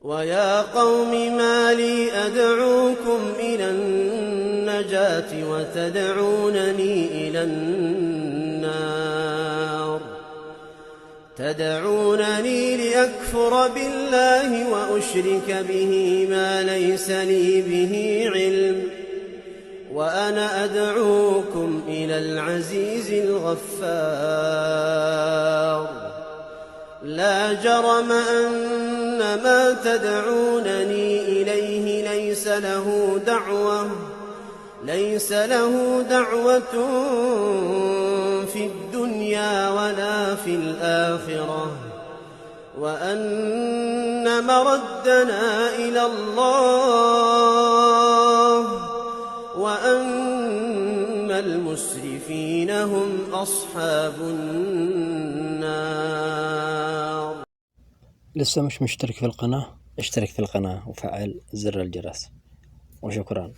ويا قوم ما لي أدعوكم إلى النجاة وتدعونني إلى النار تدعونني لأكفر بالله وأشرك به ما ليس لي به علم وأنا أدعوكم إلى العزيز الغفار لا جرم أن ما تدعونني إليه ليس له دعوة في الدنيا ولا في الآخرة وأن مردنا إلى الله وأن المسرفين هم أصحاب النار. لسه مش مشترك في القناة؟ اشترك في القناة وفعل زر الجرس، وشكرا.